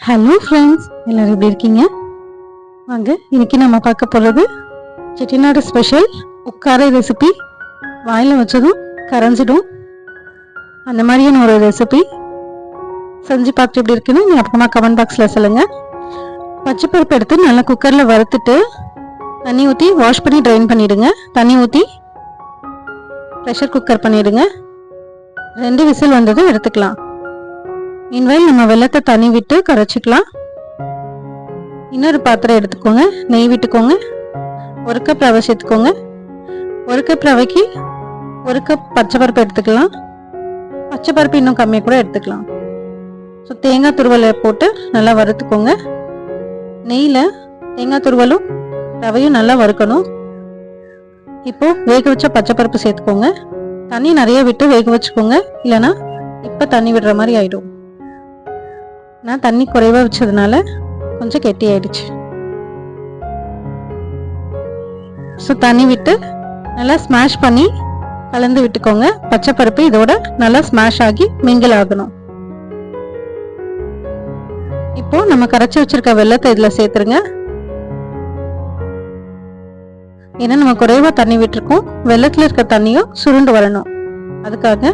Hello friends, எல்லோரும் எப்படி இருக்கீங்க? வாங்க, இன்னைக்கு நம்ம பார்க்க போகிறது செட்டிநாடு ஸ்பெஷல் உட்கார ரெசிபி. வாயில் வச்சதும் கரைஞ்சிடும் அந்த மாதிரியான ஒரு ரெசிபி. செஞ்சு பார்த்துட்டு எப்படி இருக்குன்னு நீ அப்புறமா கமெண்ட் பாக்ஸில் சொல்லுங்கள். பச்சைப்பருப்பு எடுத்து நல்லா குக்கரில் வறுத்துட்டு தண்ணி ஊற்றி வாஷ் பண்ணி ட்ரைன் பண்ணிவிடுங்க. தண்ணி ஊற்றி ப்ரெஷர் குக்கர் பண்ணிவிடுங்க. 2 விசில் வந்ததும் எடுத்துக்கலாம். மீன்வைல் நம்ம வெள்ளத்தை தண்ணி விட்டு கரைச்சிக்கலாம். இன்னொரு பாத்திரம் எடுத்துக்கோங்க. நெய் விட்டுக்கோங்க. 1 கப் ரவை சேர்த்துக்கோங்க. 1 கப் ரவைக்கு 1 கப் பச்சைப்பருப்பு எடுத்துக்கலாம். பச்சைப்பருப்பு இன்னும் கம்மியாக கூட எடுத்துக்கலாம். ஸோ தேங்காய் துருவலை போட்டு நல்லா வறுத்துக்கோங்க. நெய்யில் தேங்காய் துருவலும் ரவையும் நல்லா வறுக்கணும். இப்போது வேக வச்ச பச்சைப்பருப்பு சேர்த்துக்கோங்க. தண்ணி நிறைய விட்டு வேக வச்சுக்கோங்க, இல்லைன்னா இப்போ தண்ணி விடுற மாதிரி ஆகிடும். நான் தண்ணி குறைவாக வச்சதுனால கொஞ்சம் கெட்டி ஆயிடுச்சு. ஸோ தண்ணி விட்டு நல்லா ஸ்மாஷ் பண்ணி கலந்து விட்டுக்கோங்க. பச்சைப்பருப்பு இதோட நல்லா ஸ்மாஷ் ஆகி மிங்கிள் ஆகணும். இப்போ நம்ம கரைச்சி வச்சிருக்க வெள்ளத்தை இதில் சேர்த்துருங்க. ஏன்னா நம்ம குறைவா தண்ணி விட்டுருக்கோம். வெள்ளத்தில் இருக்க தண்ணியும் சுருண்டு வரணும். அதுக்காக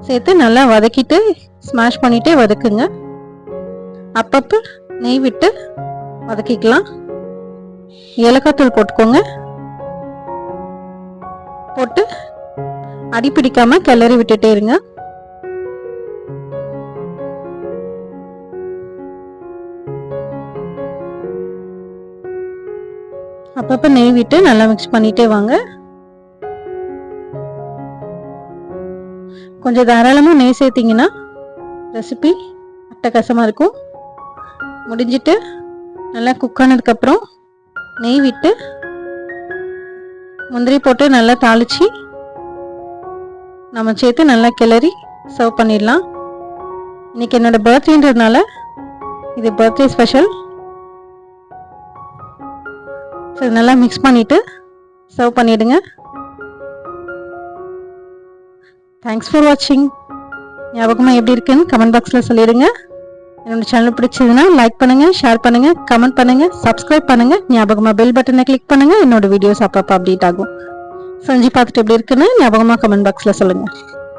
சேர்த்து நல்லா வதக்கிட்டு ஸ்மாஷ் பண்ணிட்டே வதக்குங்க. அப்பப்போ நெய் விட்டு வதக்கிக்கலாம். ஏலக்காய் தூள் போட்டுக்கோங்க. போட்டு அடி பிடிக்காம கிளறி விட்டுட்டே இருங்க. அப்பப்போ நெய் விட்டு நல்லா மிக்ஸ் பண்ணிட்டே வாங்க. கொஞ்சம் தாராளமாக நெய் சேர்த்திங்கன்னா ரெசிபி அட்டகாசமாக இருக்கும். முடிஞ்சிட்டு நல்லா குக் ஆனதுக்கப்புறம் நெய் விட்டு முந்திரி போட்டு நல்லா தாளித்து நம்ம சேர்த்து நல்லா கிளறி சர்வ் பண்ணிடலாம். இன்றைக்கி என்னோடய பர்த்டேன்றதுனால இது பர்த்டே ஸ்பெஷல். ஸோ நல்லா மிக்ஸ் பண்ணிவிட்டு சர்வ் பண்ணிவிடுங்க. தேங்க்ஸ் ஃபார் வாட்சிங். ஞாபகமாக எப்படி இருக்குன்னு கமெண்ட் பாக்ஸில் சொல்லிடுங்க. என்னோட சேனல் பிடிச்சதுன்னா லைக் பண்ணுங்கள், ஷேர் பண்ணுங்கள், கமெண்ட் பண்ணுங்கள், சப்ஸ்கிரைப் பண்ணுங்கள். ஞாபகமாக பெல் பட்டனை கிளிக் பண்ணுங்கள். என்னோட வீடியோஸ் அப்பப்போ அப்டேட் ஆகும். செஞ்சு பார்த்துட்டு எப்படி இருக்குன்னு ஞாபகமாக கமெண்ட் பாக்ஸில் சொல்லுங்கள்.